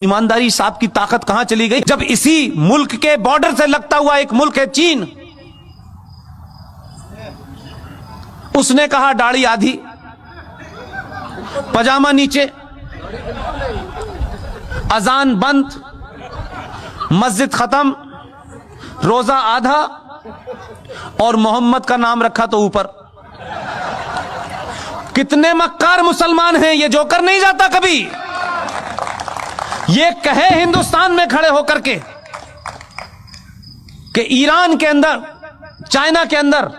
ईमानदारी साहब की ताकत कहां चली गई जब इसी मुल्क के बॉर्डर से लगता हुआ एक मुल्क है चीन, उसने कहा दाढ़ी आधी पजामा नीचे, अजान बंद, मस्जिद खत्म, रोजा आधा और मोहम्मद का नाम रखा तो ऊपर। कितने मक्कार मुसलमान हैं, ये जोकर नहीं जाता कभी। ये कहे हिंदुस्तान में खड़े होकर के कि ईरान के अंदर, चाइना के अंदर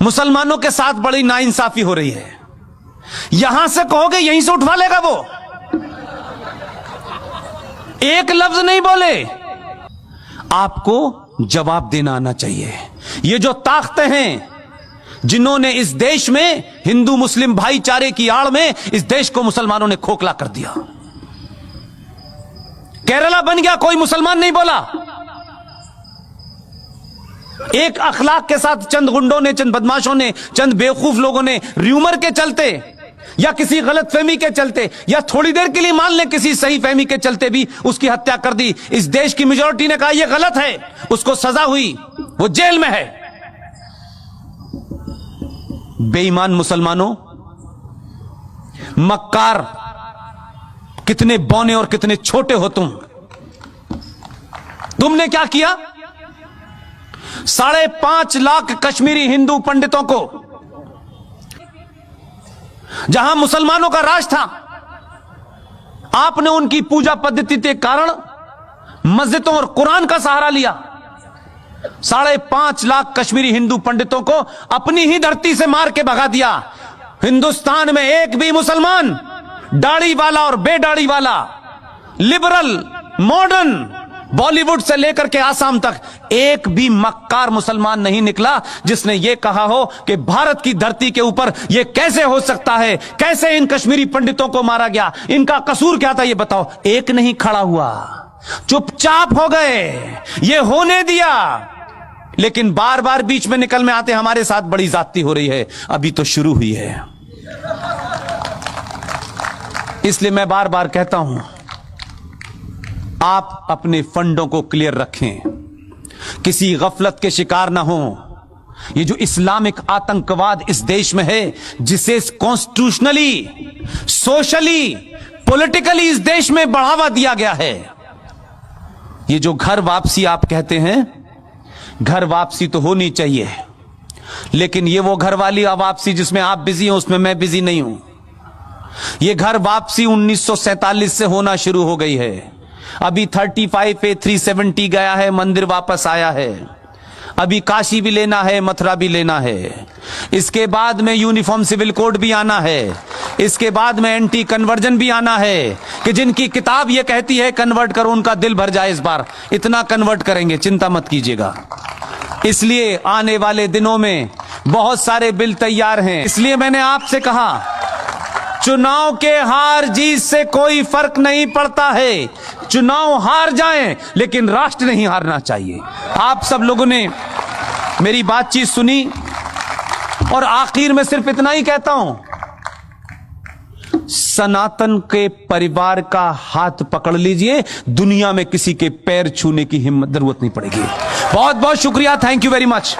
मुसलमानों के साथ बड़ी नाइंसाफी हो रही है, यहां से कहोगे यहीं से उठवा लेगा वो। एक लफ्ज नहीं बोले। आपको जवाब देना आना चाहिए। ये जो ताकतें हैं जिन्होंने इस देश में हिंदू मुस्लिम भाईचारे की आड़ में इस देश को मुसलमानों ने खोखला कर दिया। केरला बन गया, कोई मुसलमान नहीं बोला। एक अखलाक के साथ चंद गुंडों ने, चंद बदमाशों ने, चंद बेवकूफ लोगों ने र्यूमर के चलते या किसी गलत फहमी के चलते या थोड़ी देर के लिए मान लें किसी सही फहमी के चलते भी उसकी हत्या कर दी। इस देश की मेजॉरिटी ने कहा यह गलत है, उसको सजा हुई, वो जेल में है। बेईमान मुसलमानों, मक्कार, कितने बौने और कितने छोटे हो तुमने क्या किया? 5.5 लाख कश्मीरी हिंदू पंडितों को, जहां मुसलमानों का राज था, आपने उनकी पूजा पद्धति के कारण मस्जिदों और कुरान का सहारा लिया। 5.5 लाख कश्मीरी हिंदू पंडितों को अपनी ही धरती से मार के भगा दिया। हिंदुस्तान में एक भी मुसलमान, दाढ़ी वाला और बेदाढ़ी वाला, लिबरल, मॉडर्न, बॉलीवुड से लेकर के आसाम तक एक भी मक्कार मुसलमान नहीं निकला जिसने यह कहा हो कि भारत की धरती के ऊपर यह कैसे हो सकता है, कैसे इन कश्मीरी पंडितों को मारा गया, इनका कसूर क्या था, यह बताओ। एक नहीं खड़ा हुआ, चुपचाप हो गए, यह होने दिया। लेकिन बार बार बीच में निकल में आते हमारे साथ बड़ी ज्यादती हो रही है, अभी तो शुरू हुई है। इसलिए मैं बार बार कहता हूं, आप अपने फंडों को क्लियर रखें, किसी गफलत के शिकार ना हो। ये जो इस्लामिक आतंकवाद इस देश में है, जिसे कॉन्स्टिट्यूशनली, सोशली, पॉलिटिकली इस देश में बढ़ावा दिया गया है, ये जो घर वापसी आप कहते हैं, घर वापसी तो होनी चाहिए, लेकिन ये वो घर वाली वापसी जिसमें आप बिजी हो, उसमें मैं बिजी नहीं हूं। ये घर वापसी 1947 से होना शुरू हो गई है। अभी 35 पे 370 गया है, मंदिर वापस आया है। अभी काशी भी लेना है, मथुरा भी लेना है। इसके बाद में यूनिफॉर्म सिविल कोड भी आना है। इसके बाद में एंटी कन्वर्जन भी आना है कि जिनकी किताब ये कहती है कन्वर्ट करो, उनका दिल भर जाए। इस बार इतना कन्वर्ट करेंगे, चिंता मत कीजिएगा। इसलिए आने वाले दिनों में बहुत सारे बिल तैयार हैं। इसलिए मैंने आपसे कहा, चुनाव के हार जीत से कोई फर्क नहीं पड़ता है। चुनाव हार जाएं, लेकिन राष्ट्र नहीं हारना चाहिए। आप सब लोगों ने मेरी बातचीत सुनी और आखिर में सिर्फ इतना ही कहता हूं, सनातन के परिवार का हाथ पकड़ लीजिए, दुनिया में किसी के पैर छूने की हिम्मत जरूरत नहीं पड़ेगी। बहुत बहुत शुक्रिया, थैंक यू वेरी मच।